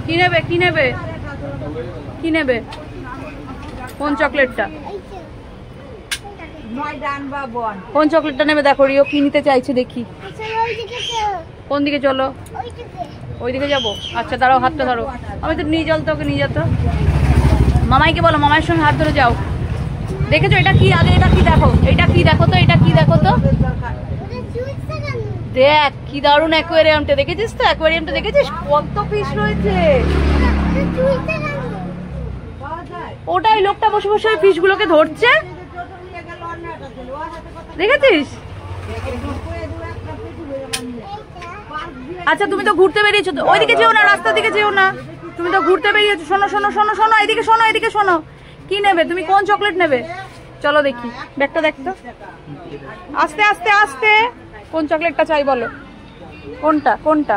কি নেবে কি নেবে কি নেবে? কোন চকলেটটা? কোন চকলেটটা নেবে? দেখো রিও কি নিতে চাইছে দেখি। কোন দিকে চলো? ওইদিকে যাবো? আচ্ছা দাঁড়াও, হাতটা ধরো। আমি তো নিয়ে চল, তোকে নিয়ে যেত। মামাইকে বলো মামাইয়ের সঙ্গে হাত ধরে যাও। দেখেছো এটা কি? আগে এটা কি দেখো, এটা কি দেখো তো, এটা কি দেখো তো। দেখ কি দারুণ অ্যাকোয়ারিয়ামটা, দেখেছিস তো? অ্যাকোয়ারিয়ামটা দেখেছিস কত ফিশ রয়েছে? ওটাই লোকটা বসে বসে ওই ফিশ গুলোকে ধরছে, দেখেছিস? আচ্ছা তুমি তো ঘুরতে বেরিয়েছো তো, ওইদিকে যেও না, রাস্তার দিকে যেও না, তুমি তো ঘুরতে বেরিয়েছো। শোনো শোনো শোনো শোনো, এদিকে শোনো, এদিকে শোনো। কি নেবে তুমি? কোন চকলেট নেবে? চলো দেখি, ব্যাগটা দেখতো। আস্তে আস্তে আস্তে। কোন চকলেটটা চাই বলো? কোনটা কোনটা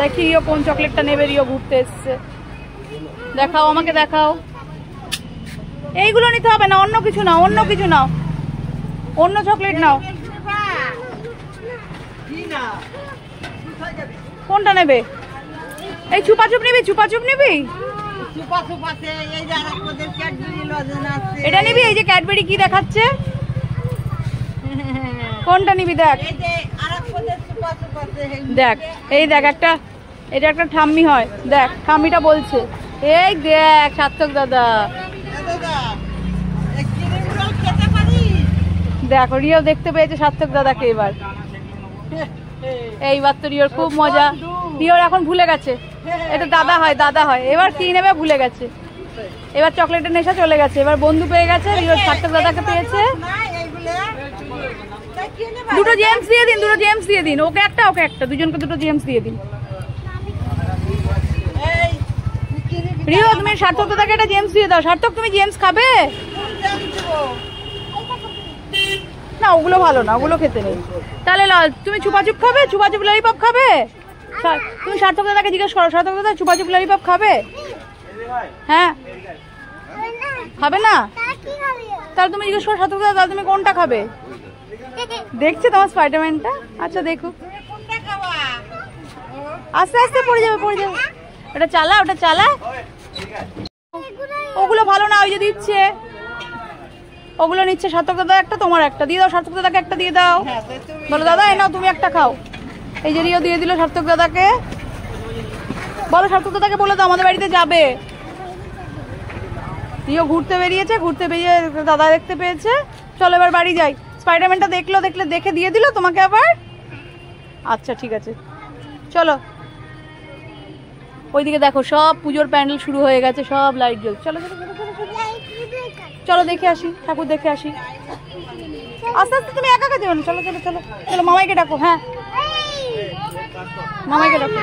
দেখি রিও কোন চকলেটটা নেবে। রিও ঘুরতে এসছে, দেখাও আমাকে, দেখাও। এইগুলো নিতে হবে না, অন্য কিছু নাও, অন্য কিছু নাও, অন্য চকলেট নাও। কোনটা নেবে? এই চুপাচুপ নিবি? চুপাচুপ নিবি? এটা নিবি? এই যে ক্যাডবেরি কি দেখাচ্ছে, কোনটা নিবি? দেখ দেখ, এই দেখ একটা, এটা একটা ঠাম্মি হয়, দেখ ঠাম্মিটা বলছে। এই দেখ সার্থক দাদা, দেখো রিও দেখতে পেয়েছে সার্থক দাদাকে এবার। এইবার তো রিওর খুব মজা। রিওর এখন ভুলে গেছে এটা দাদা হয়, দাদা হয়। এবার কি নেবে ভুলে গেছে, এবার চকলেটের নেশা চলে গেছে। এবার বন্ধু পেয়ে গেছে, রিওর সার্থক দাদাকে পেয়েছে। দুটো জেমস দিয়ে দিন, দুটো জেমস দিয়ে দিন, ওকে একটা ওকে একটা, দুজনকে দুটো জেমস দিয়ে দিন। রিও তুমি সার্থক দাদাকে একটা জেমস দিয়ে দাও। সার্থক তুমি জেমস খাবে না? ওগুলো ভালো না, ওগুলো খেতে নেই। তাহলে তুমি চুপাচুপ খাবে? চুপাচুপ ললিপপ খাবে? তুমি সার্থক দাদাকে জিজ্ঞেস করো, সার্থক দাদা চুপাচুপ ললিপপ খাবে? হ্যাঁ খাবে না? তাহলে তুমি জিজ্ঞেস করো সার্থক দাদা তুমি কোনটা খাবে? দেখছে তোমার স্পাইডারম্যানটা? আচ্ছা দেখুক, আস্তে আস্তে পড়ে যাবে, পড়ে যাবে। ওটা চালা, ওটা চালা। ওগুলো ভালো না, ওই যে দিচ্ছে ওগুলো নিচ্ছে। সার্থক দাদা একটা, তোমার একটা দিয়ে দাও। সার্থক দাদাকে একটা দিয়ে দাও, বলো দাদা এই নাও তুমি একটা খাও। এই যে রিও দিয়ে দিল সার্থক দাদাকে। বলো সার্থক দাদাকে বলে দাও আমাদের বাড়িতে যাবে। রিও ঘুরতে বেরিয়েছে, ঘুরতে বেরিয়ে দাদা দেখতে পেয়েছে। চলো এবার বাড়ি যাই। স্পাইডারম্যানটা দেখলো, দেখে দিয়ে দিল তোমাকে আবার। আচ্ছা ঠিক আছে চলো। ওইদিকে দেখো সব পুজোর প্যান্ডেল শুরু হয়ে গেছে, সব লাইট জ্বলছে। চলো চলো চলো চলো চলো দেখে আসি, ঠাকুর দেখে আসি। আস্তে আস্তে, তুমি একা একা যেও না। চলো চলো চলো চলো, মামাইকে ডাকো। হ্যাঁ মামাইকে ডাকো।